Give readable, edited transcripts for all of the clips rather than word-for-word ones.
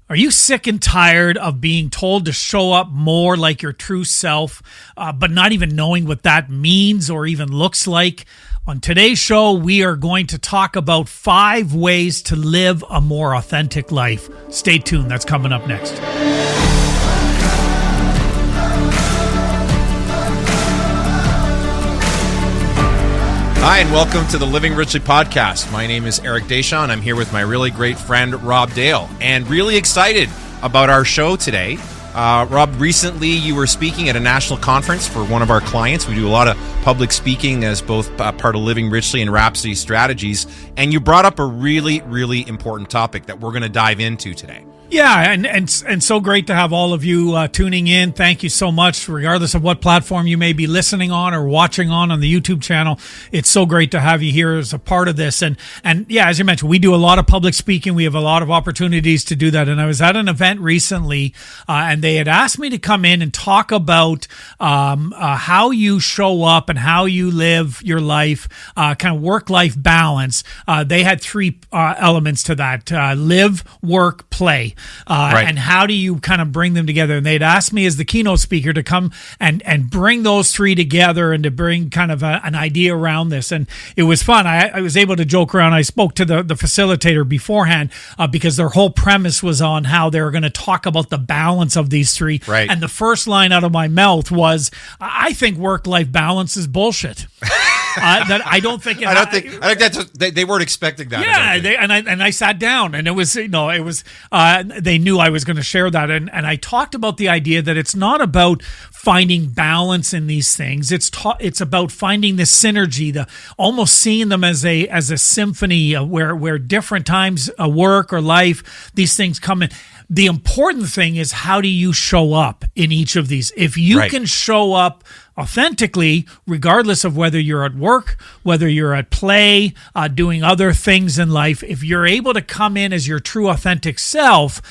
Are you sick and tired of being told to show up more like your true self, but not even knowing what that means or even looks like? On today's show, we are going to talk about 5 ways to live a more authentic life. Stay tuned. That's coming up next. Hi, and welcome to the Living Richly podcast. My name is Eric Deschamps. I'm here with my really great friend, Rob Dale, and really excited about our show today. Rob, recently you were speaking at a national conference for one of our clients. We do a lot of public speaking as both part of Living Richly and Rhapsody Strategies, and you brought up a really, really important topic that we're going to dive into today. Yeah, and so great to have all of you tuning in. Thank you so much, regardless of what platform you may be listening on or watching on the YouTube channel. It's so great to have you here as a part of this. And yeah, as you mentioned, we do a lot of public speaking. We have a lot of opportunities to do that. And I was at an event recently, and they had asked me to come in and talk about how you show up and how you live your life, kind of work-life balance. They had 3 elements to that: live, work, play. Right. And how do you kind of bring them together? And they'd asked me as the keynote speaker to come and bring those 3 together and to bring kind of an idea around this. And it was fun. I was able to joke around. I spoke to the facilitator beforehand because their whole premise was on how they were going to talk about the balance of these 3. Right. And the first line out of my mouth was, I think work-life balance is bullshit. That I don't think that's they weren't expecting that. Yeah, I sat down, and it was they knew I was going to share that, and I talked about the idea that it's not about finding balance in these things. It's about finding the synergy, the almost seeing them as a symphony where different times of work or life, these things come in. The important thing is, how do you show up in each of these? If you can show up authentically, regardless of whether you're at work, whether you're at play, doing other things in life, if you're able to come in as your true authentic self,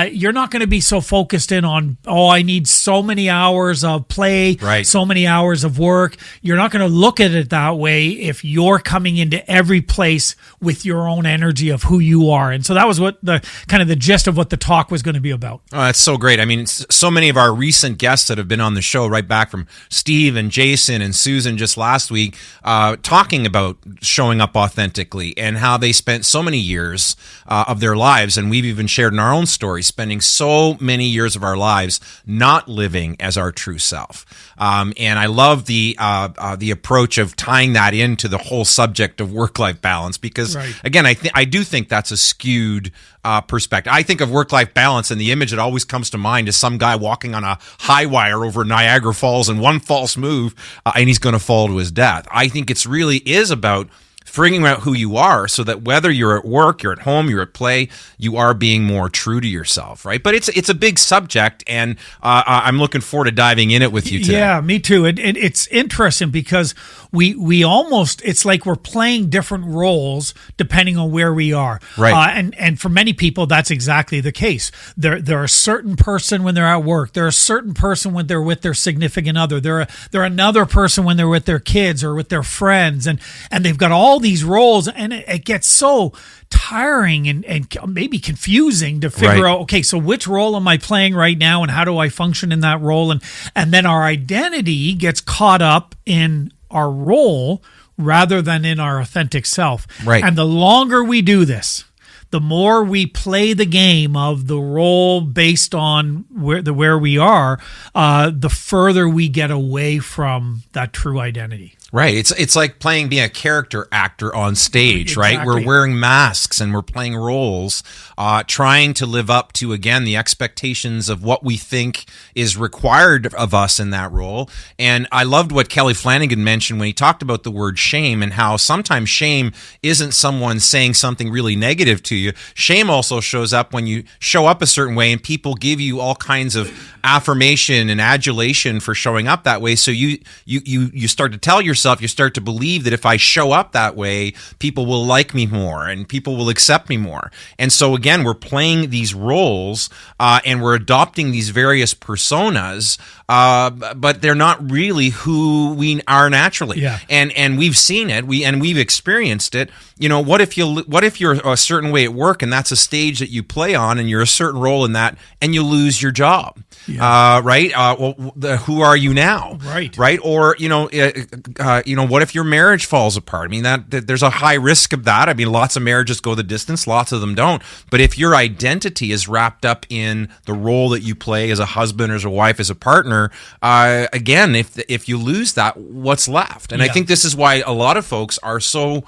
you're not going to be so focused in on, I need so many hours of play, so many hours of work. You're not going to look at it that way if you're coming into every place with your own energy of who you are. And so that was what the kind of the gist of what the talk was going to be about. Oh, that's so great. I mean, so many of our recent guests that have been on the show, right back from Steve and Jason and Susan just last week, talking about showing up authentically and how they spent so many years of their lives, and we've even shared in our own story, spending so many years of our lives not living as our true self. And I love the approach of tying that into the whole subject of work-life balance because, again, I do think that's a skewed perspective. I think of work-life balance, and the image that always comes to mind is some guy walking on a high wire over Niagara Falls, and one false move, and he's going to fall to his death. I think it's really is about figuring out who you are so that whether you're at work, you're at home, you're at play, you are being more true to yourself, right? But it's a big subject, and I'm looking forward to diving in it with you today. Yeah, me too. It's interesting because we almost, it's like we're playing different roles depending on where we are. Right. And for many people, that's exactly the case. They're a certain person when they're at work. They're a certain person when they're with their significant other. They're another person when they're with their kids or with their friends. And they've got all these roles, and it gets so tiring and maybe confusing to figure out, okay, so which role am I playing right now, and how do I function in that role? And then our identity gets caught up in our role rather than in our authentic self. Right. And the longer we do this, the more we play the game of the role based on where we are, the further we get away from that true identity. Right. It's like being a character actor on stage, Exactly. right? We're wearing masks and we're playing roles, trying to live up to, again, the expectations of what we think is required of us in that role. And I loved what Kelly Flanagan mentioned when he talked about the word shame and how sometimes shame isn't someone saying something really negative to you. Shame also shows up when you show up a certain way and people give you all kinds of affirmation and adulation for showing up that way. So you start to tell yourself, you start to believe that if I show up that way, people will like me more and people will accept me more. And so again, we're playing these roles and we're adopting these various personas but they're not really who we are naturally. Yeah. And we've seen it. We've experienced it. What if you're a certain way at work, and that's a stage that you play on, and you're a certain role in that, and you lose your job, right? Who are you now? Right. Or what if your marriage falls apart? I mean, that there's a high risk of that. I mean, lots of marriages go the distance, lots of them don't. But if your identity is wrapped up in the role that you play as a husband, as a wife, as a partner, again, if you lose that, what's left? And I think this is why a lot of folks are so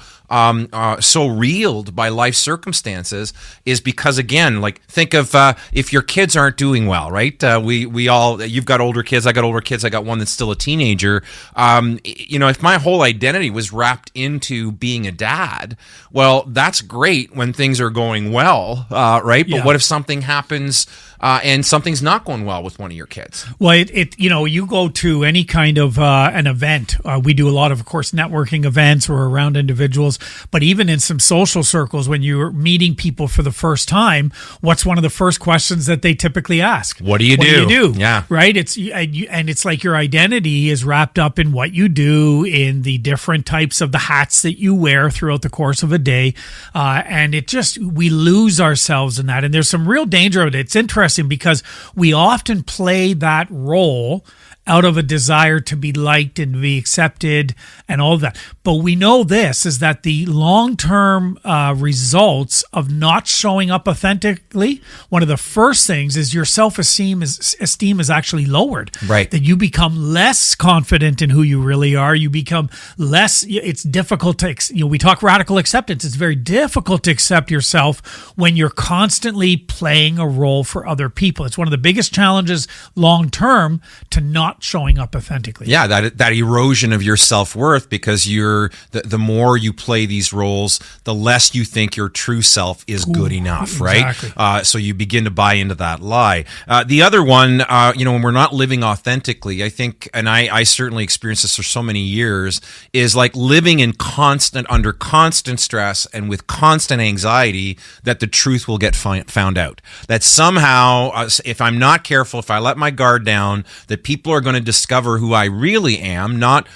reeled by life circumstances, is because, again, like, think of if your kids aren't doing well, right? You've got older kids, I got older kids, I got one that's still a teenager. If my whole identity was wrapped into being a dad, well, that's great when things are going well, right? But what if something happens and something's not going well with one of your kids? Well, you go to any kind of an event. We do a lot of course, networking events or around individuals, but even in some social circles, when you're meeting people for the first time, what's one of the first questions that they typically ask? What do you do? Yeah. Right? It's like your identity is wrapped up in what you do, in the different types of the hats that you wear throughout the course of a day. And we lose ourselves in that. And there's some real danger of it. It's interesting because we often play that role out of a desire to be liked and be accepted and all of that. But we know this is that the long-term results of not showing up authentically, one of the first things is your self-esteem is actually lowered. Right. That you become less confident in who you really are. You become less, it's difficult to, we talk radical acceptance. It's very difficult to accept yourself when you're constantly playing a role for other people. It's one of the biggest challenges long-term to not showing up authentically. Yeah, that erosion of your self-worth, because the more you play these roles, the less you think your true self is good enough, right? Exactly. So you begin to buy into that lie. The other one, when we're not living authentically, I think, and I certainly experienced this for so many years, is like living under constant stress and with constant anxiety that the truth will get found out. That somehow, if I'm not careful, if I let my guard down, that people are going to discover who I really am, not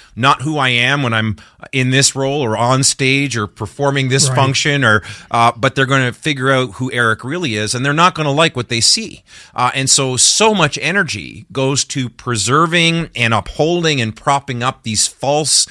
who I am when I'm in this role or on stage or performing this function, but they're going to figure out who Eric really is, and they're not going to like what they see. And so much energy goes to preserving and upholding and propping up these false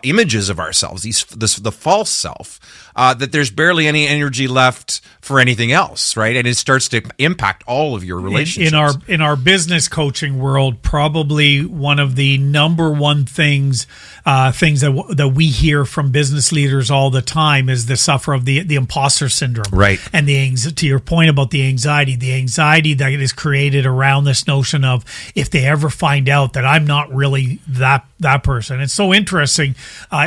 images of ourselves, the false self, that there's barely any energy left for anything else, right? And it starts to impact all of your relationships. In our business coaching world, probably one of the number one things that we hear from business leaders all the time is the suffer of the imposter syndrome, right? And to your point about the anxiety that is created around this notion of, if they ever find out that I'm not really that person. It's so interesting.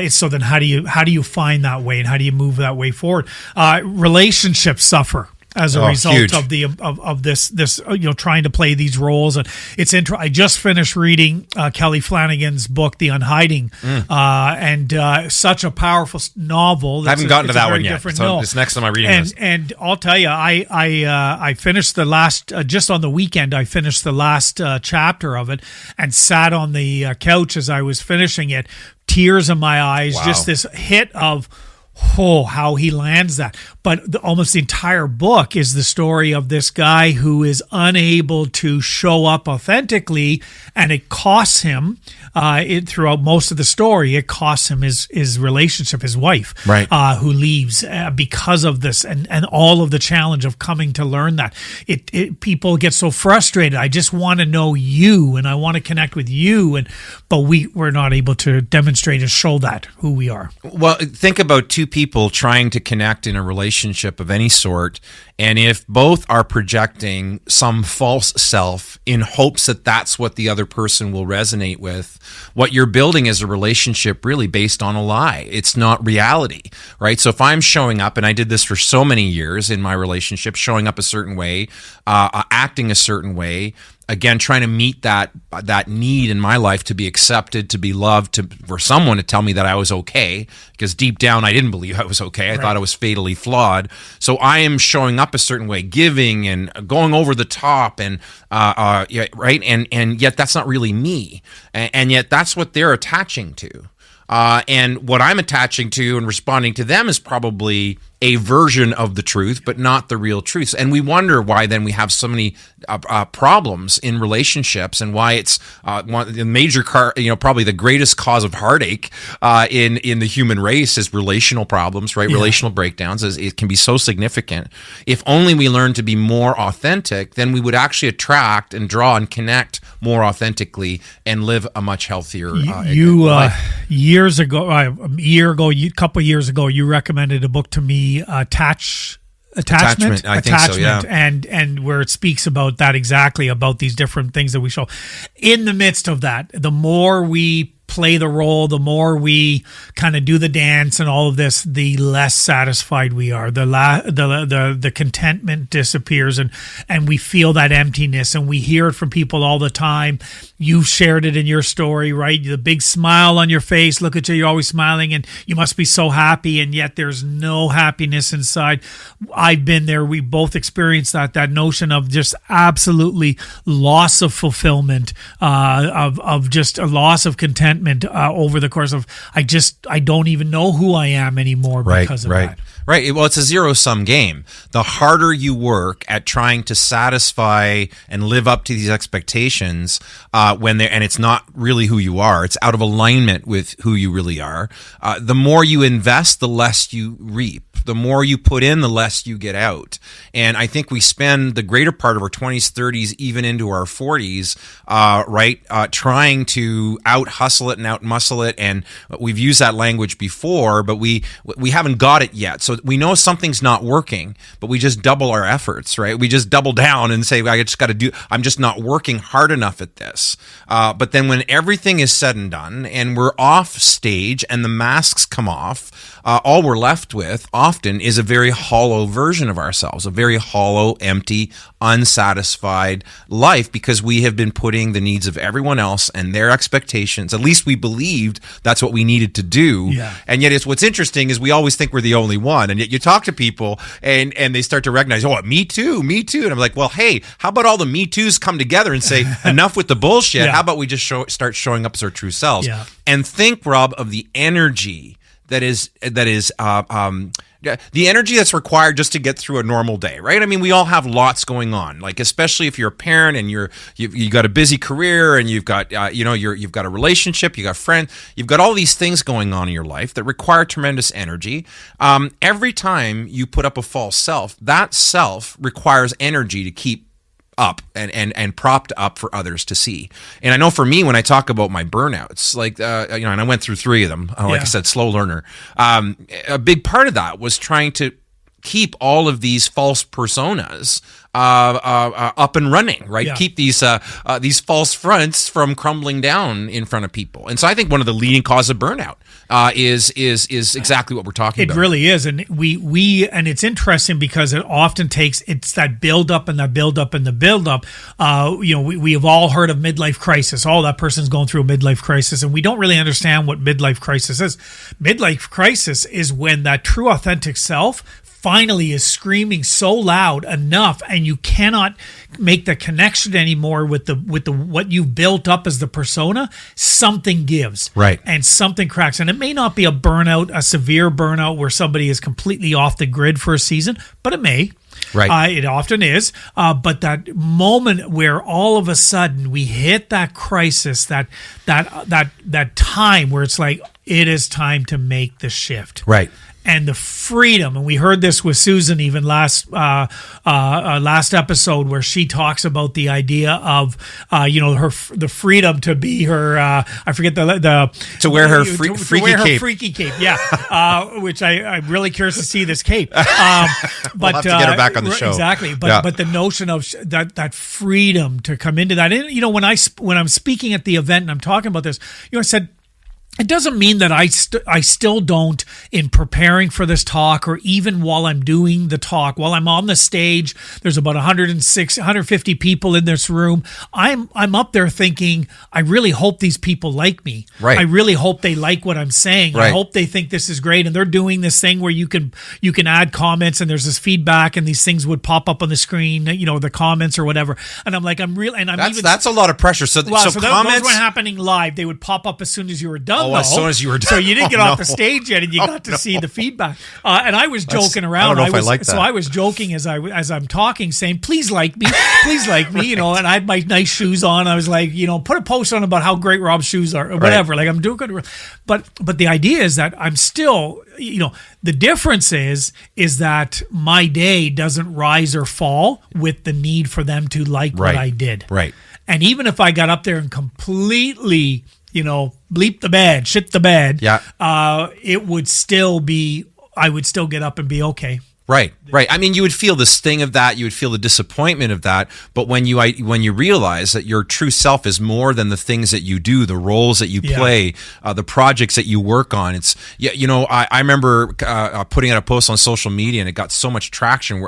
So then how do you find that way, and how do you move that way forward? Relationships suffer as a result huge. of this trying to play these roles. And it's I just finished reading Kelly Flanagan's book, The Unhiding, and such a powerful novel. I haven't gotten to that one yet, so it's next time I'm reading this. And I'll tell you, I finished the last just on the weekend. I finished the last chapter of it and sat on the couch as I was finishing it, tears in my eyes, just this hit of how he lands that. But almost the entire book is the story of this guy who is unable to show up authentically, and it costs him throughout most of the story. It costs him his relationship, his wife, right, who leaves because of this, and all of the challenge of coming to learn that. People get so frustrated. I just want to know you, and I want to connect with you, but we're not able to demonstrate and show that who we are. Well, think about two people trying to connect in a relationship of any sort, and if both are projecting some false self in hopes that that's what the other person will resonate with, what you're building is a relationship really based on a lie. It's not reality, right? So if I'm showing up, and I did this for so many years in my relationship, showing up a certain way, acting a certain way, again, trying to meet that need in my life to be accepted, to be loved, for someone to tell me that I was okay, because deep down I didn't believe I was okay. I thought I was fatally flawed. So I am showing up a certain way, giving and going over the top, and right, and yet that's not really me, and yet that's what they're attaching to. And what I'm attaching to and responding to them is probably a version of the truth, but not the real truth. And we wonder why then we have so many problems in relationships, and why it's the major probably the greatest cause of heartache in the human race is relational problems, right? Yeah. Relational breakdowns. It can be so significant. If only we learn to be more authentic, then we would actually attract and draw and connect more authentically and live a much healthier life. Years ago, a couple of years ago, you recommended a book to me, Attachment. I think so, yeah. And where it speaks about that, exactly about these different things that we show. In the midst of that, the more we play the role, the more we kind of do the dance and all of this, the less satisfied we are. The contentment disappears, and we feel that emptiness, and we hear it from people all the time. You shared it in your story, right? The big smile on your face. Look at you, you're always smiling, and you must be so happy, and yet there's no happiness inside. I've been there. We both experienced that notion of just absolutely loss of fulfillment, of just a loss of contentment over the course of, I don't even know who I am anymore because of that. Right. Well, it's a zero-sum game. The harder you work at trying to satisfy and live up to these expectations, and it's not really who you are, it's out of alignment with who you really are, the more you invest, the less you reap. The more you put in, the less you get out. And I think we spend the greater part of our 20s, 30s, even into our 40s, trying to out-hustle it and out-muscle it. And we've used that language before, but we haven't got it yet. So we know something's not working, but we just double our efforts, right? We just double down and say, I'm just not working hard enough at this. But then when everything is said and done and we're off stage and the masks come off, all we're left with often is a very hollow version of ourselves, a very hollow, empty, unsatisfied life, because we have been putting the needs of everyone else and their expectations, at least we believed that's what we needed to do. Yeah. And yet what's interesting is we always think we're the only one. And yet you talk to people and they start to recognize, me too. And I'm like, well, hey, how about all the me too's come together and say, enough with the bullshit. Yeah. How about we just start showing up as our true selves? Yeah. And think, Rob, of the energy that is the energy that's required just to get through a normal day, right? I mean, we all have lots going on, like especially if you're a parent and you've got a busy career and you've got you've got a relationship, you got friends, you've got all these things going on in your life that require tremendous energy. Every time you put up a false self, that self requires energy to keep up and propped up for others to see. And I know for me, when I talk about my burnouts, like, and I went through 3 of them, like I said, slow learner. A big part of that was trying to keep all of these false personas up and running, right? Yeah. Keep these false fronts from crumbling down in front of people. And so I think one of the leading causes of burnout is exactly what we're talking about. It really is. And we and it's interesting because it often takes, it's that build up and that build up and the build up. We have all heard of midlife crisis. Oh, that person's going through a midlife crisis, and we don't really understand what midlife crisis is. Midlife crisis is when that true authentic self finally is screaming so loud enough, and you cannot make the connection anymore with the what you've built up as the persona. Something gives, right, and something cracks, and it may not be a burnout, a severe burnout where somebody is completely off the grid for a season, but it may. Right, it often is. But that moment where all of a sudden we hit that crisis, that time where it's like it is time to make the shift, right. And the freedom, and we heard this with Susan even last episode, where she talks about the idea of the freedom to be her I forget to wear her freaky cape, which I'm really curious to see this cape. But we'll have to get her back on the show, exactly. But the notion of that freedom to come into that, and when I'm speaking at the event and I'm talking about this, I said, it doesn't mean that I still don't, in preparing for this talk, or even while I'm doing the talk, while I'm on the stage, there's about 150 people in this room. I'm up there thinking, I really hope these people like me. Right. I really hope they like what I'm saying. Right. I hope they think this is great. And they're doing this thing where you can add comments, and there's this feedback, and these things would pop up on the screen, the comments or whatever. And I'm like, that's a lot of pressure. So comments, those weren't happening live. They would pop up as soon as you were done. Oh, as soon as you were done. So you didn't get off the stage yet, and you got to see the feedback. And I was joking around. I don't know if I like that. So I was joking as I'm talking, saying, "Please like me, please like me." And I had my nice shoes on. I was like, put a post on about how great Rob's shoes are, or whatever. Like, I'm doing good. But the idea is that I'm still, the difference is that my day doesn't rise or fall with the need for them to like what I did. Right. And even if I got up there and completely, bleep the bed, shit the bed, it would still be, I would still get up and be okay. Right. I mean, you would feel the sting of that. You would feel the disappointment of that. But when you realize that your true self is more than the things that you do, the roles that you play, the projects that you work on. It's, I remember putting out a post on social media, and it got so much traction.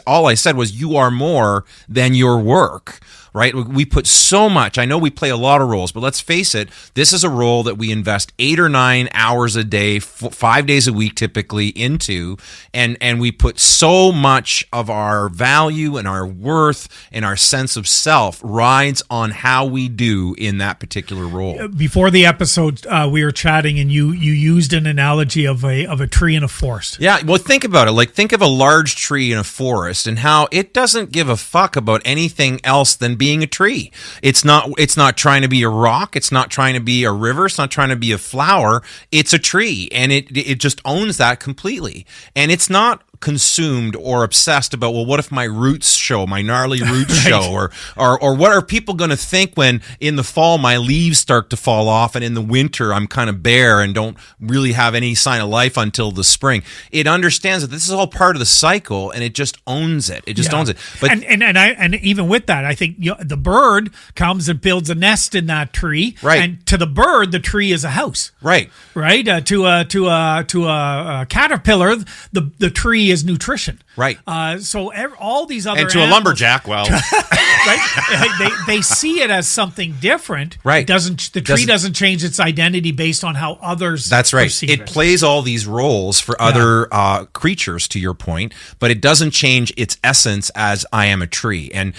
All I said was, you are more than your work. Right? We put so much. I know we play a lot of roles, but let's face it, this is a role that we invest 8 or 9 hours a day, 5 days a week typically into, and we put so much of our value and our worth and our sense of self rides on how we do in that particular role. Before the episode, we were chatting, and you used an analogy of a tree in a forest. Yeah, well, think about it. Like, think of a large tree in a forest and how it doesn't give a fuck about anything else than being a tree. It's not trying to be a rock. It's not trying to be a river. It's not trying to be a flower. It's a tree, and it just owns that completely. And it's not consumed or obsessed about, well, what if my roots show, my gnarly roots show, or what are people going to think when in the fall my leaves start to fall off, and in the winter I'm kind of bare and don't really have any sign of life until the spring. It understands that this is all part of the cycle, and it just owns it. It just owns it. But and even with that, I think the bird comes and builds a nest in that tree, right? And to the bird, the tree is a house, right? To a caterpillar, the tree is nutrition, right? So all these other, and to animals, a lumberjack, well, right? They see it as something different, right? The tree doesn't change its identity based on how others. That's right. It plays all these roles for other creatures, to your point, but it doesn't change its essence as I am a tree. And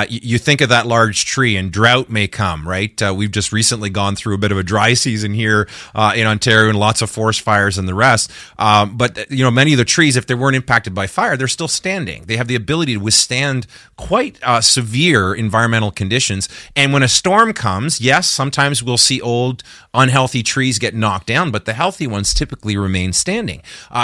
you think of that large tree, and drought may come, right? We've just recently gone through a bit of a dry season here in Ontario, and lots of forest fires and the rest. But many of the trees, if they weren't impacted by fire, they're still standing. They have the ability to withstand quite severe environmental conditions. And when a storm comes, yes, sometimes we'll see old, unhealthy trees get knocked down, but the healthy ones typically remain standing.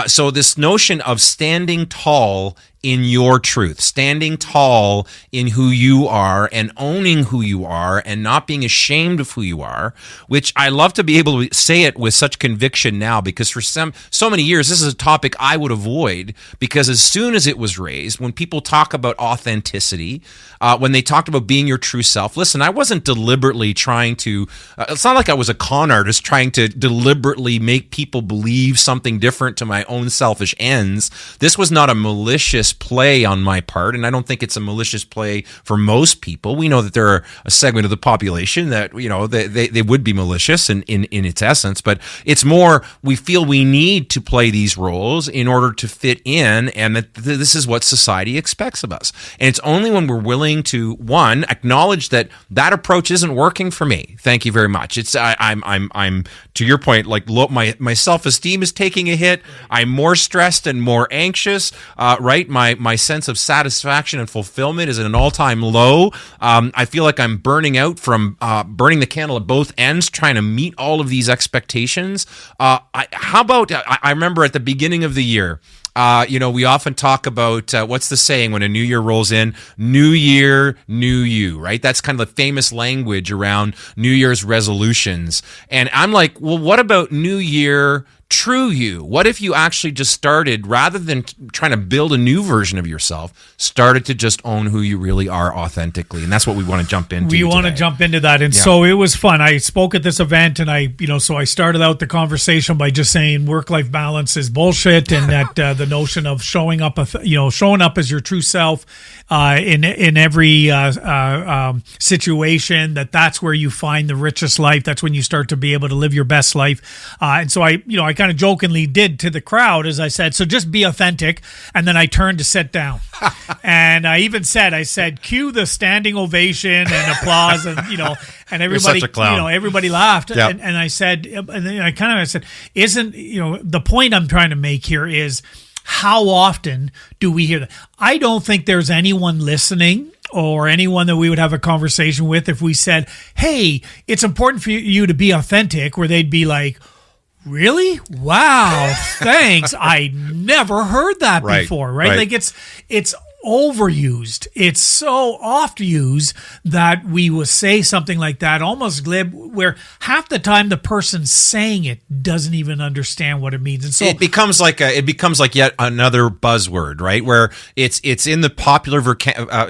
So this notion of standing tall in your truth, standing tall in who you are and owning who you are and not being ashamed of who you are, which I love to be able to say it with such conviction now, because for so many years, this is a topic I would avoid, because as soon as it was raised, when people talk about authenticity, when they talked about being your true self, listen, I wasn't deliberately trying to, it's not like I was a con artist trying to deliberately make people believe something different to my own selfish ends. This was not a malicious play on my part, and I don't think it's a malicious play for most people. We know that there are a segment of the population that they would be malicious in its essence, but it's more we feel we need to play these roles in order to fit in, and that this is what society expects of us. And it's only when we're willing to, one, acknowledge that approach isn't working for me. Thank you very much. It's I'm to your point, like my self-esteem is taking a hit. I'm more stressed and more anxious. Right, my sense of satisfaction and fulfillment is at an all-time low. I feel like I'm burning out from burning the candle at both ends, trying to meet all of these expectations. I remember at the beginning of the year, We often talk about what's the saying when a new year rolls in? New year, new you, right? That's kind of the famous language around New Year's resolutions. And I'm like, well, what about New Year, true you? What if you actually just started, rather than trying to build a new version of yourself, started to just own who you really are authentically? And that's what we want to jump into. We want to jump into that. And so it was fun. I spoke at this event, and so I started out the conversation by just saying work-life balance is bullshit, and that the notion of showing up as your true self in every situation, that's where you find the richest life. That's when you start to be able to live your best life. And so I kind of jokingly did to the crowd, as I said, so just be authentic. And then I turned to sit down. And I even said, cue the standing ovation and applause, and everybody, everybody laughed. Yep. And I said, and then I said, isn't, the point I'm trying to make here is, how often do we hear that? I don't think there's anyone listening or anyone that we would have a conversation with if we said, hey, it's important for you to be authentic, where they'd be like, really? Wow, thanks. I never heard that before, right? Like it's overused. It's so oft used that we will say something like that, almost glib, where half the time the person saying it doesn't even understand what it means. And so it becomes like yet another buzzword, right? Where it's in the popular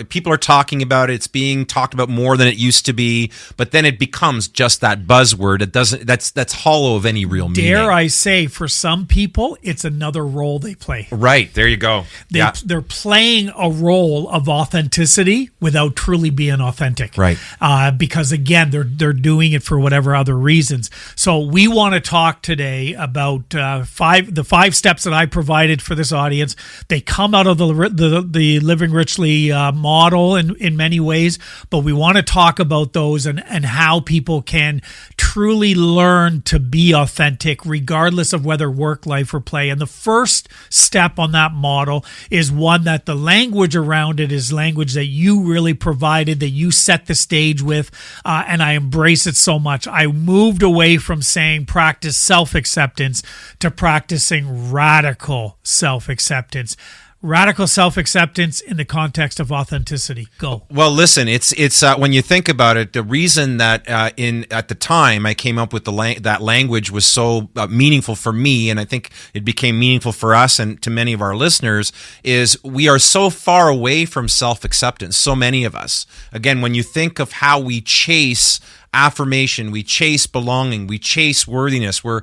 people are talking about it. It's being talked about more than it used to be, but then it becomes just that buzzword. It doesn't. That's hollow of any real meaning. Dare I say, for some people, it's another role they play. Right, there you go. They're playing a role of authenticity without truly being authentic. Right. Because again, they're doing it for whatever other reasons. So we want to talk today about the five steps that I provided for this audience. They come out of the Living Richly model in many ways, but we want to talk about those and how people can truly learn to be authentic regardless of whether work, life, or play. And the first step on that model is one that the language around it is language that you really provided, that you set the stage with, and I embrace it so much. I moved away from saying practice self-acceptance to practicing radical self-acceptance. Radical self-acceptance in the context of authenticity. Go. Well, listen, it's when you think about it, the reason that at the time I came up with that language was so meaningful for me, and I think it became meaningful for us and to many of our listeners, is we are so far away from self-acceptance, so many of us. Again, when you think of how we chase affirmation, we chase belonging, we chase worthiness, we're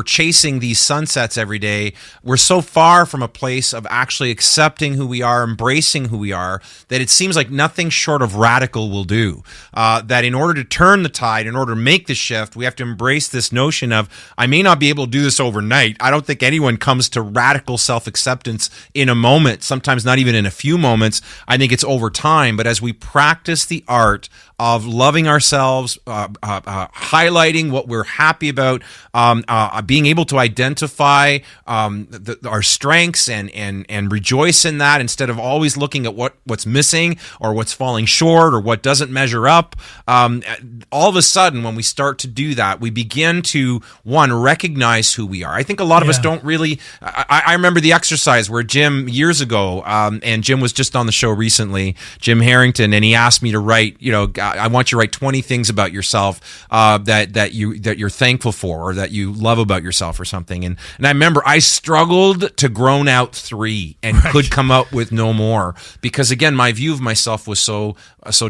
chasing these sunsets every day. We're so far from a place of actually accepting who we are, embracing who we are, that it seems like nothing short of radical will do. That in order to turn the tide, in order to make the shift, we have to embrace this notion of, I may not be able to do this overnight. I don't think anyone comes to radical self-acceptance in a moment, sometimes not even in a few moments. I think it's over time. But as we practice the art of loving ourselves, highlighting what we're happy about, being able to identify our strengths and rejoice in that instead of always looking at what's missing or what's falling short or what doesn't measure up. All of a sudden, when we start to do that, we begin to, recognize who we are. I think a lot of us don't really. I remember the exercise where Jim, years ago, and Jim was just on the show recently, Jim Harrington, and he asked me to write, I want you to write 20 things about yourself that you're thankful for or that you love about yourself or something. And I remember I struggled to groan out 3 and could come up with no more because, again, my view of myself was so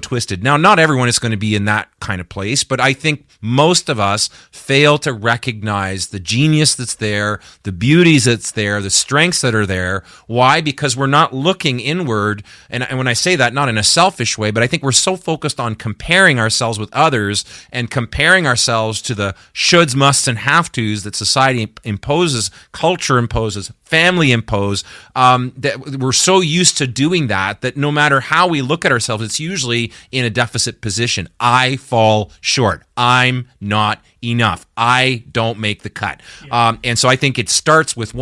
twisted. Now, not everyone is going to be in that kind of place, but I think most of us fail to recognize the genius that's there, the beauties that's there, the strengths that are there. Why? Because we're not looking inward. And when I say that, not in a selfish way, but I think we're so focused on comparing ourselves with others and comparing ourselves to the shoulds, musts, and have-tos that society imposes, culture imposes, family impose, that we're so used to doing that no matter how we look at ourselves, it's usually in a deficit position. I fall short. I'm not enough. I don't make the cut. Yeah. And so I think it starts with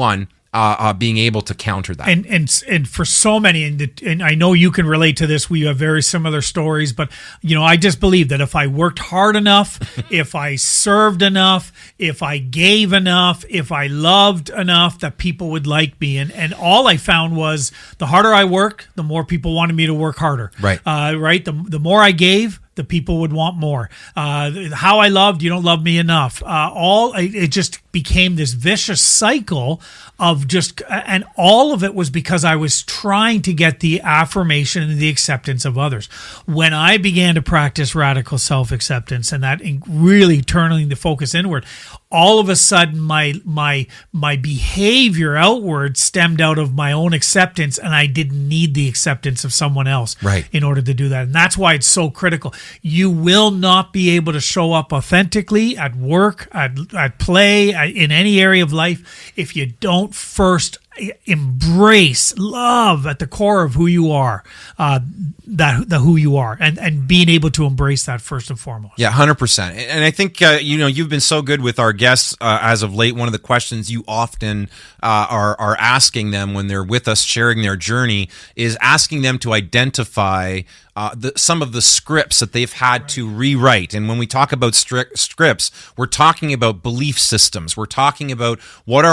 being able to counter that. And for so many, and I know you can relate to this, we have very similar stories, but I just believe that if I worked hard enough, if I served enough, if I gave enough, if I loved enough, that people would like me. And all I found was the harder I work, the more people wanted me to work harder. Right. Right. The more I gave, the people would want more. How I loved, you don't love me enough. It just became this vicious cycle of and all of it was because I was trying to get the affirmation and the acceptance of others. When I began to practice radical self-acceptance and that really turning the focus inward, all of a sudden my behavior outward stemmed out of my own acceptance, and I didn't need the acceptance of someone else in order to do that. And that's why it's so critical. You will not be able to show up authentically at work, at play, in any area of life if you don't first embrace love at the core of who you are, who you are, and being able to embrace that first and foremost. Yeah, 100%. And I think you've been so good with our guests as of late. One of the questions you often are asking them when they're with us sharing their journey is asking them to identify some of the scripts that they've had to rewrite. And when we talk about scripts, we're talking about belief systems. We're talking about what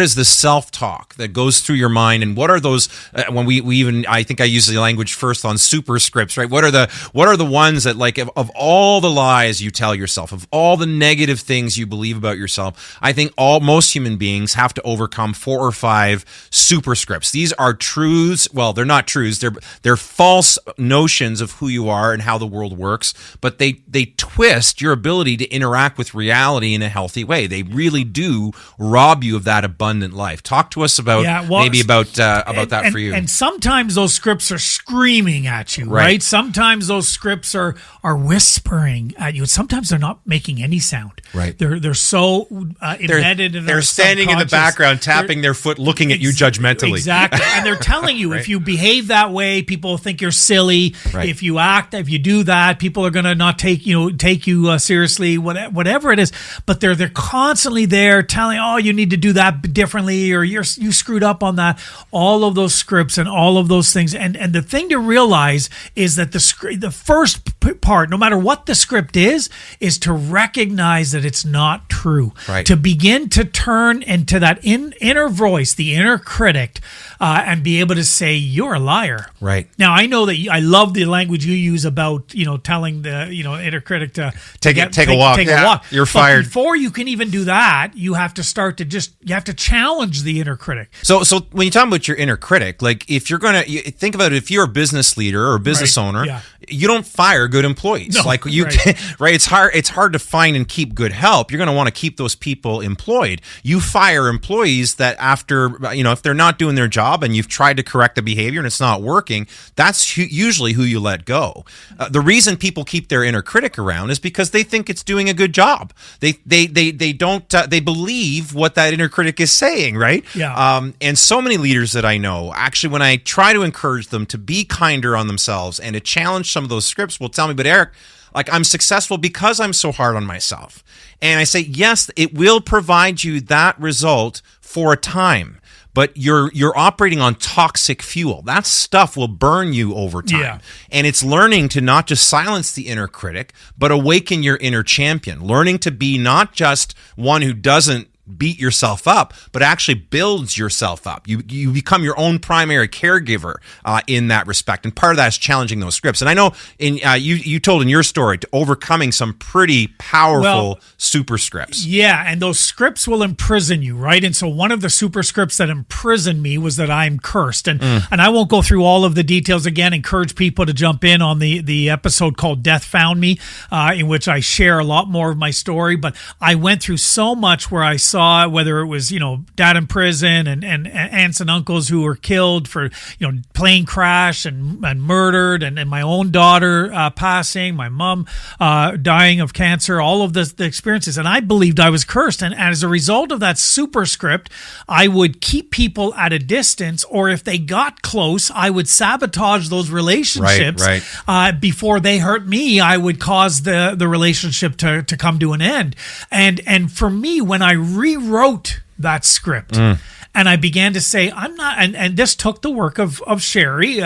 is the self-talk that goes through your mind, and what are those when we even, I think I use the language first on superscripts, right? What are the ones that, like, of all the lies you tell yourself, of all the negative things you believe about yourself, I think most human beings have to overcome 4 or 5 superscripts. These are truths. Well, they're not truths. They're false notions of who you are and how the world works, but they twist your ability to interact with reality in a healthy way. They really do rob you of that abundant life. Talk to us about that for you. And sometimes those scripts are screaming at you, right? Sometimes those scripts are whispering at you. Sometimes they're not making any sound. Right. They're so embedded in our They're standing in the background, tapping their foot, looking at you judgmentally. Exactly. And they're telling you, if you behave that way, people think you're silly. Right. If you do that, people are going to not take you seriously, whatever it is. But they're constantly there telling, oh, you need to do that differently, or you screwed up on that. All of those scripts and all of those things. And the thing to realize is that the first part, no matter what the script is to recognize that it's not true. Right. To begin to turn into that inner voice, the inner critic, and be able to say, you're a liar. Right. Now, I know that I love the language you use about, telling the, inner critic to take a walk. You're fired. Before you can even do that, you have to start to you have to challenge the inner critic. So when you talk about your inner critic, like, if you're going to think about it, if you're a business leader or a business owner, you don't fire good employees. No, like you right? It's hard to find and keep good help. You're going to want to keep those people employed. You fire employees that after, if they're not doing their job and you've tried to correct the behavior and it's not working, that's usually who you let go. The reason people keep their inner critic around is because they think it's doing a good job. They don't they believe what that inner critic is saying, right? Yeah. And so many leaders that I know, actually, when I try to encourage them to be kinder on themselves and to challenge some of those scripts, will tell me, but Eric, like, I'm successful because I'm so hard on myself. And I say, yes, it will provide you that result for a time, but you're operating on toxic fuel. That stuff will burn you over time. Yeah. And it's learning to not just silence the inner critic, but awaken your inner champion. Learning to be not just one who doesn't beat yourself up, but actually builds yourself up. You become your own primary caregiver in that respect, and part of that is challenging those scripts. And I know you told in your story to overcoming some pretty powerful superscripts. Yeah, and those scripts will imprison you, right? And so one of the superscripts that imprisoned me was that I'm cursed, and I won't go through all of the details again. Encourage people to jump in on the episode called "Death Found Me," in which I share a lot more of my story. But I went through so much where I saw, whether it was, dad in prison and aunts and uncles who were killed for, plane crash and murdered, and my own daughter passing, my mom dying of cancer, all of the experiences. And I believed I was cursed. And as a result of that superscript, I would keep people at a distance, or if they got close, I would sabotage those relationships. Right. Before they hurt me, I would cause the relationship to come to an end. And for me, when I rewrote that script, and And I began to say, I'm not, and this took the work of Sherry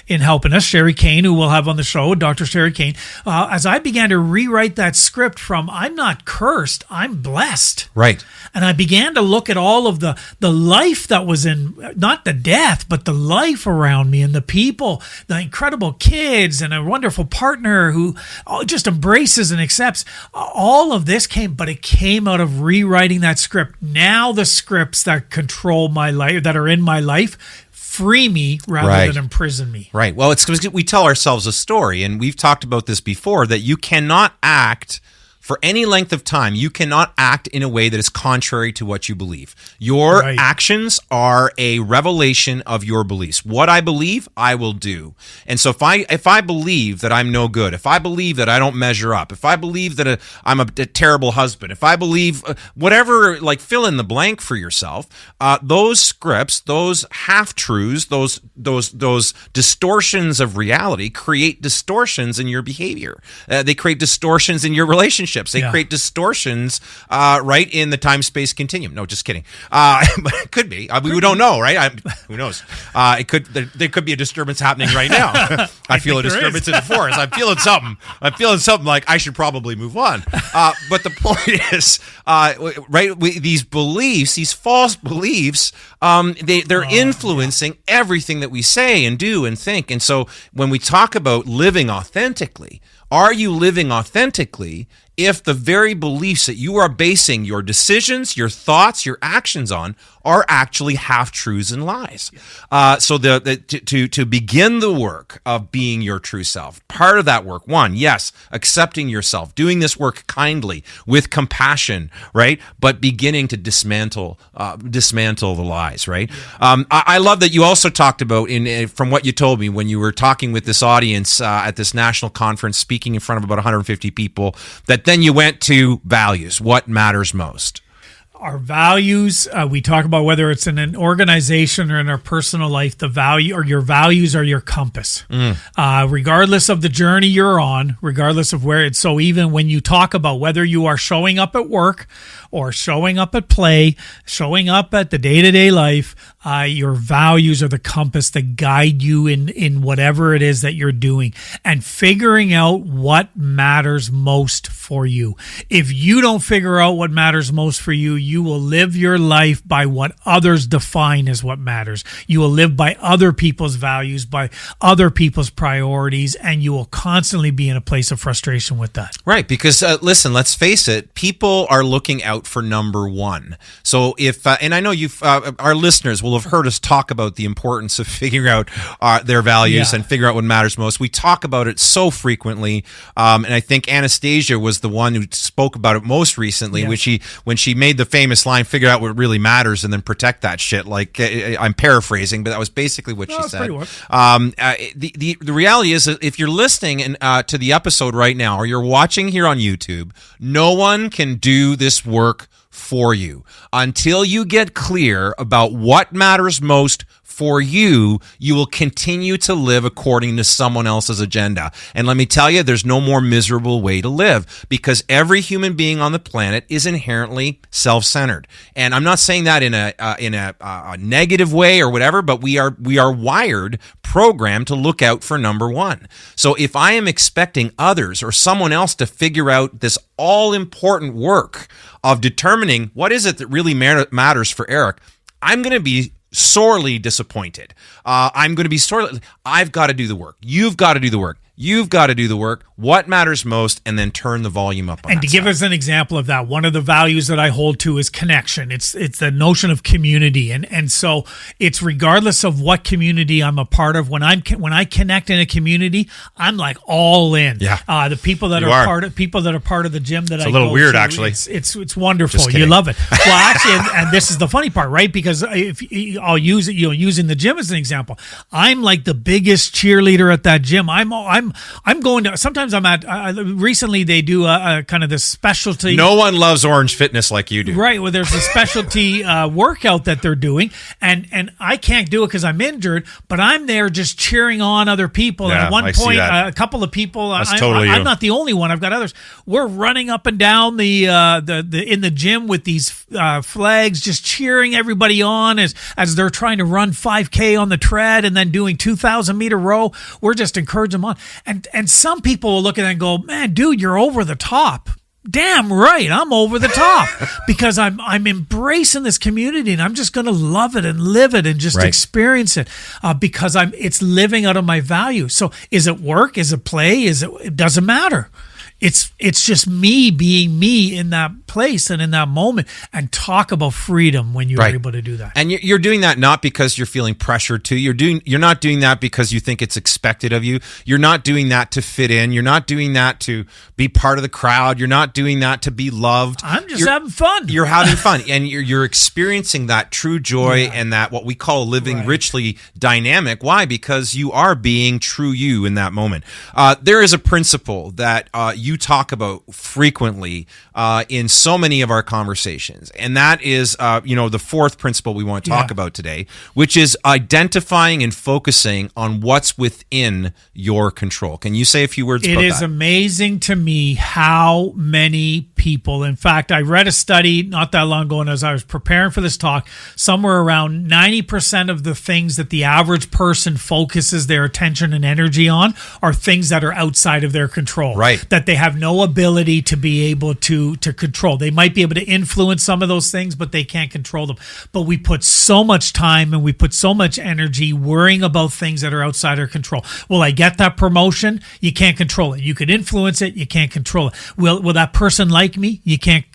in helping us, Sherry Kane, who we'll have on the show, Dr. Sherry Kane, as I began to rewrite that script from I'm not cursed, I'm blessed. Right. And I began to look at all of the life that was in, not the death, but the life around me and the people, the incredible kids and a wonderful partner who just embraces and accepts. All of this but it came out of rewriting that script. Now the scripts that control my life, that are in my life, free me rather than imprison me. Right. Well, it's because we tell ourselves a story, and we've talked about this before, that you cannot act for any length of time. You cannot act in a way that is contrary to what you believe. Your actions are a revelation of your beliefs. What I believe, I will do. And so if I believe that I'm no good, if I believe that I don't measure up, if I believe that I'm a terrible husband, if I believe whatever, like fill in the blank for yourself, those scripts, those half-truths, those distortions of reality create distortions in your behavior. They create distortions in your relationship. They create distortions, right, in the time-space continuum. No, just kidding. But it could be. We don't know, right? Who knows? It could. There could be a disturbance happening right now. I feel a disturbance in the forest. I'm feeling something. Like I should probably move on. But the point is, right? These beliefs, these false beliefs, they're influencing everything that we say and do and think. And so when we talk about living authentically, are you living authentically if the very beliefs that you are basing your decisions, your thoughts, your actions on are actually half-truths and lies? So to begin the work of being your true self, part of that work, one, yes, accepting yourself, doing this work kindly, with compassion, right? But beginning to dismantle the lies, right? I love that you also talked about, from what you told me when you were talking with this audience at this national conference, speaking in front of about 150 people, that then you went to values. What matters most? Our values, we talk about whether it's in an organization or in our personal life, the value or your values are your compass. Regardless of the journey you're on, regardless of where it's, so even when you talk about whether you are showing up at work or showing up at play, showing up at the day-to-day life, your values are the compass that guide you in whatever it is that you're doing, and figuring out what matters most for you. If you don't figure out what matters most for you, you will live your life by what others define as what matters. You will live by other people's values, by other people's priorities, and you will constantly be in a place of frustration with that. Right, because listen, let's face it, people are looking out for number one. So if, and I know our listeners will have heard us talk about the importance of figuring out their values and figure out what matters most. We talk about it so frequently, and I think Anastasia was the one who spoke about it most recently, when she made the famous line, figure out what really matters and then protect that shit. Like, I'm paraphrasing, but that was basically what she said. The reality is that if you're listening to the episode right now, or you're watching here on YouTube, no one can do this work for you. Until you get clear about what matters most for you, you will continue to live according to someone else's agenda. And let me tell you, there's no more miserable way to live, because every human being on the planet is inherently self-centered. And I'm not saying that in a negative way or whatever, but we are wired, programmed to look out for number one. So if I am expecting others or someone else to figure out this all-important work of determining what is it that really matters for Eric, I'm going to be sorely disappointed. I've got to do the work. You've got to do the work. You've got to do the work. What matters most, and then turn the volume up on and that to give us an example of that, one of the values that I hold to is connection. It's the notion of community, and so it's regardless of what community I'm a part of. When I connect in a community, I'm like all in. Yeah. The people that are part of the gym that I go to. It's a little weird, actually. It's wonderful. You love it. Well, actually, and this is the funny part, right? Because if I'll use it, using the gym as an example, I'm like the biggest cheerleader at that gym. I'm I'm going to, sometimes I'm at, recently they do a kind of this specialty. No one loves Orange Fitness like you do. Right. Well, there's a specialty workout that they're doing, and I can't do it because I'm injured, but I'm there just cheering on other people. Yeah, and at one I see point, that. a couple of people, Totally I'm you. not the only one. I've got others. We're running up and down the in the gym with these flags, just cheering everybody on as they're trying to run 5K on the tread and then doing 2,000-meter row. We're just encouraging them on. And some people will look at it and go, man, dude, you're over the top. Damn right, I'm over the top because I'm embracing this community and I'm just going to love it and live it and just experience it because it's living out of my value. So is it work? Is it play? It doesn't matter. It's just me being me in that place and in that moment, and talk about freedom when you're able to do that. And you're doing that not because you're feeling pressured to. You're not doing that because you think it's expected of you. You're not doing that to fit in. You're not doing that to be part of the crowd. You're not doing that to be loved. I'm just having fun. You're having fun, and you're experiencing that true joy and that what we call living richly dynamic. Why? Because you are being true you in that moment. There is a principle that you talk about frequently in so many of our conversations, and that is the fourth principle we want to talk about today, which is identifying and focusing on what's within your control. Can you say a few words about that? It is amazing to me how many people, in fact, I read a study not that long ago, and as I was preparing for this talk, somewhere around 90% of the things that the average person focuses their attention and energy on are things that are outside of their control. Right. That they have no ability to be able to control. They might be able to influence some of those things, but they can't control them. But we put so much time and we put so much energy worrying about things that are outside our control. Will I get that promotion? You can't control it. You could influence it. You can't control it. Will that person like me? You can't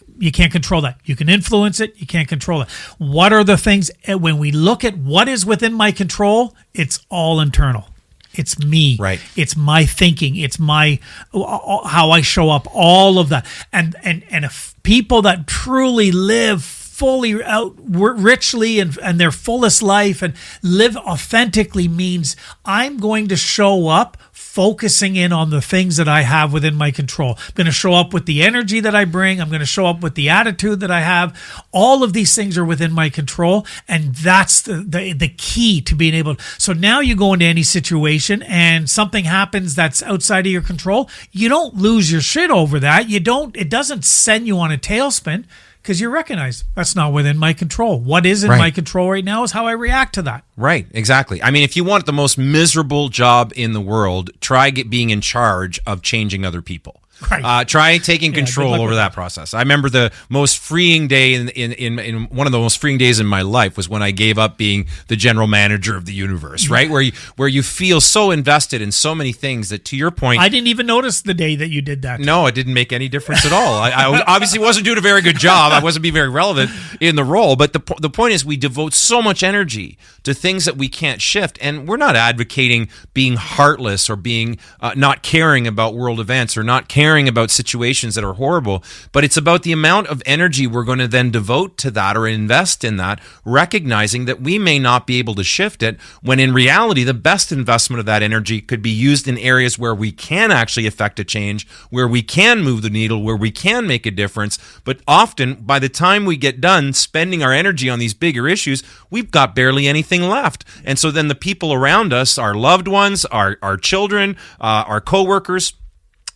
control that. You can influence it. You can't control it. What are the things, when we look at what is within my control, it's all internal. It's me. Right. It's my thinking. It's my how I show up. All of that. And if people that truly live fully out richly and their fullest life and live authentically means I'm going to show up focusing in on the things that I have within my control. I'm going to show up with the energy that I bring. I'm going to show up with the attitude that I have. All of these things are within my control, and that's the key to being able to. So now you go into any situation and something happens that's outside of your control. You don't lose your shit over that. It doesn't send you on a tailspin, because you recognize that's not within my control. What is in my control right now is how I react to that. Right, exactly. I mean, if you want the most miserable job in the world, try being in charge of changing other people. Right. Try taking control over that process. I remember the most freeing day in one of the most freeing days in my life was when I gave up being the general manager of the universe, right? Where you feel so invested in so many things that, to your point, I didn't even notice the day that you did that. No, it didn't make any difference at all. I obviously wasn't doing a very good job. I wasn't being very relevant in the role. But the point is, we devote so much energy to things that we can't shift, and we're not advocating being heartless or being not caring about world events or not caring about situations that are horrible, but it's about the amount of energy we're going to then devote to that or invest in that, recognizing that we may not be able to shift it, when in reality the best investment of that energy could be used in areas where we can actually affect a change, where we can move the needle, where we can make a difference. But often, by the time we get done spending our energy on these bigger issues, we've got barely anything left. And so then the people around us, our loved ones, our children, our coworkers,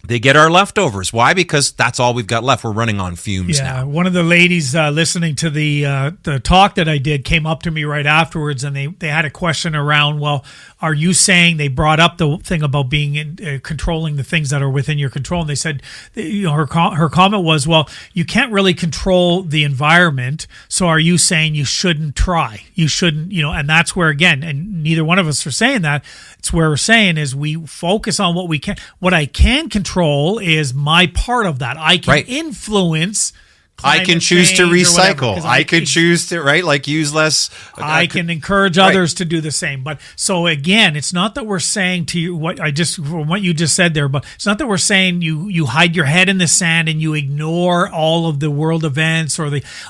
they get our leftovers. Why? Because that's all we've got left. We're running on fumes now. Yeah, one of the ladies listening to the talk that I did came up to me right afterwards, and they had a question around, well, are you saying, they brought up the thing about being controlling the things that are within your control, and they said, her comment was, well, you can't really control the environment, so are you saying you shouldn't try? You shouldn't, and that's where, again, and neither one of us are saying that. It's where we're saying is we focus on what we can. What I can control is my part of that. I can influence. I can choose to recycle. I could choose to, use less. I can encourage others to do the same. But so again, it's not that we're saying to you what you just said there, but it's not that we're saying you hide your head in the sand and you ignore all of the world events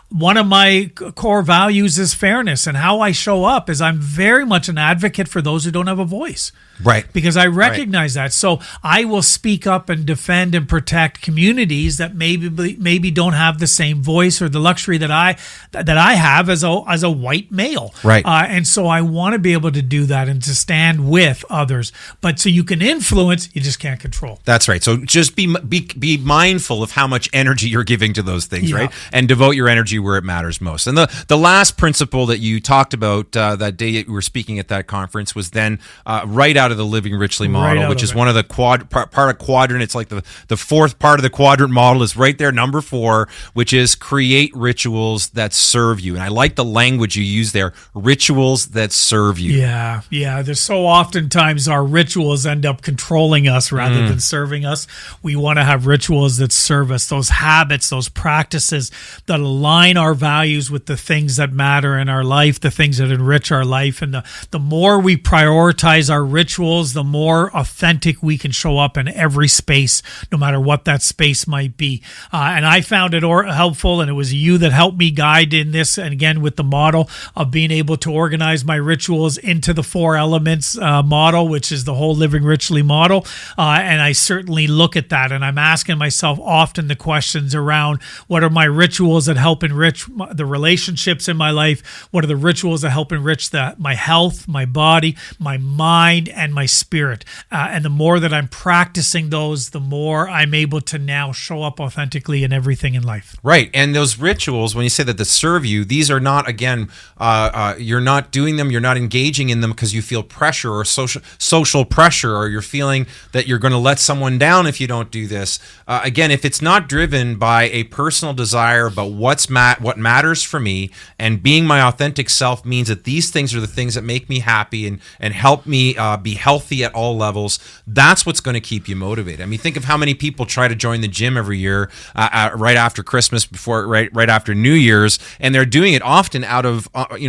one of my core values is fairness, and how I show up is I'm very much an advocate for those who don't have a voice. Right. Because I recognize that. So I will speak up and defend and protect communities that maybe don't have the same voice or the luxury that I have as a white male. Right. And so I want to be able to do that and to stand with others. But so you can influence, you just can't control. That's right. So just be mindful of how much energy you're giving to those things, right? And devote your energy where it matters most. And the last principle that you talked about that day that you were speaking at that conference was then right out of the Living Richly model, which is one of the part of quadrant. It's like the fourth part of the quadrant model is right there, number 4, which is create rituals that serve you. And I like the language you use there, rituals that serve you. Yeah. There's so oftentimes our rituals end up controlling us rather than serving us. We want to have rituals that serve us, those habits, those practices that align our values with the things that matter in our life, the things that enrich our life. And the more we prioritize our rituals, the more authentic we can show up in every space, no matter what that space might be. And I found it helpful, and it was you that helped me guide in this, and again with the model of being able to organize my rituals into the 4 elements model, which is the whole Living Richly model. And I certainly look at that, and I'm asking myself often the questions around what are my rituals that help enrich the relationships in my life? What are the rituals that help enrich my health, my body, my mind, and my spirit? And the more that I'm practicing those, the more I'm able to now show up authentically in everything in life. Right. And those rituals, when you say that they serve you, these are not, again, you're not doing them, you're not engaging in them because you feel pressure or social pressure, or you're feeling that you're going to let someone down if you don't do this. Again, if it's not driven by a personal desire about what matters for me, and being my authentic self means that these things are the things that make me happy and help me be healthy at all levels, that's what's going to keep you motivated. I mean, think of how many people try to join the gym every year right after Christmas, right after New Year's, and they're doing it often out of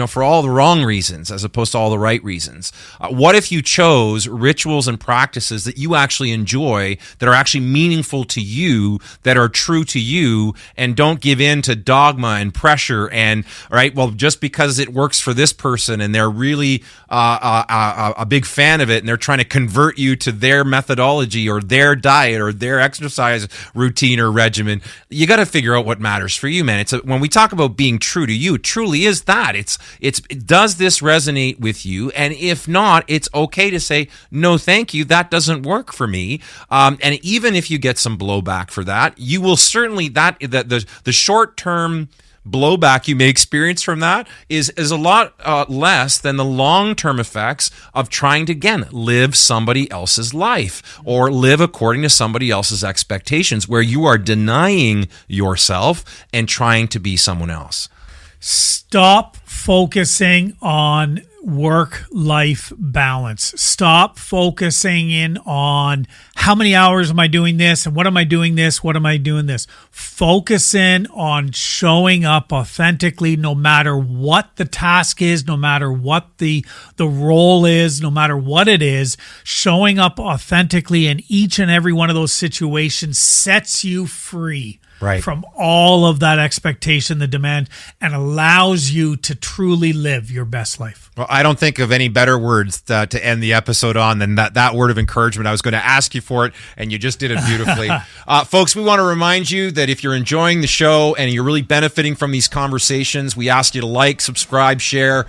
for all the wrong reasons as opposed to all the right reasons. What if you chose rituals and practices that you actually enjoy, that are actually meaningful to you, that are true to you, and don't give in to dogma and pressure and just because it works for this person and they're really a big fan of it and they're trying to convert you to their methodology or their diet or their exercise routine or regimen. You got to figure out what matters for you, man. When we talk about being true to you, it truly is that. Does this resonate with you? And if not, it's okay to say, no, thank you. That doesn't work for me. And even if you get some blowback for that, you will certainly, the short-term blowback you may experience from that is a lot less than the long-term effects of trying to, again, live somebody else's life or live according to somebody else's expectations, where you are denying yourself and trying to be someone else. Stop focusing on work-life balance. Stop focusing in on how many hours am I doing this and what am I doing this, what am I doing this. Focus in on showing up authentically, no matter what the task is, no matter what the role is, no matter what it is. Showing up authentically in each and every one of those situations sets you free from all of that expectation, the demand, and allows you to truly live your best life. Well, I don't think of any better words to end the episode on than that word of encouragement. I was going to ask you for it, and you just did it beautifully. Folks, we want to remind you that if you're enjoying the show and you're really benefiting from these conversations, we ask you to like, subscribe, share.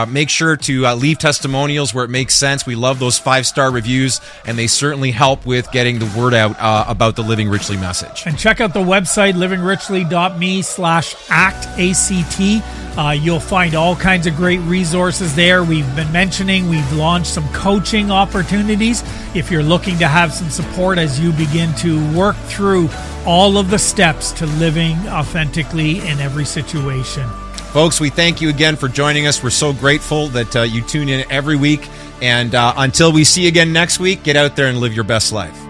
Make sure to leave testimonials where it makes sense. We love those 5-star reviews, and they certainly help with getting the word out about the Living Richly message. And check out the website, livingrichlly.me/ACT. You'll find all kinds of great resources there. We've been mentioning we've launched some coaching opportunities if you're looking to have some support as you begin to work through all of the steps to living authentically in every situation. Folks, we thank you again for joining us. We're so grateful that you tune in every week. And until we see you again next week, get out there and live your best life.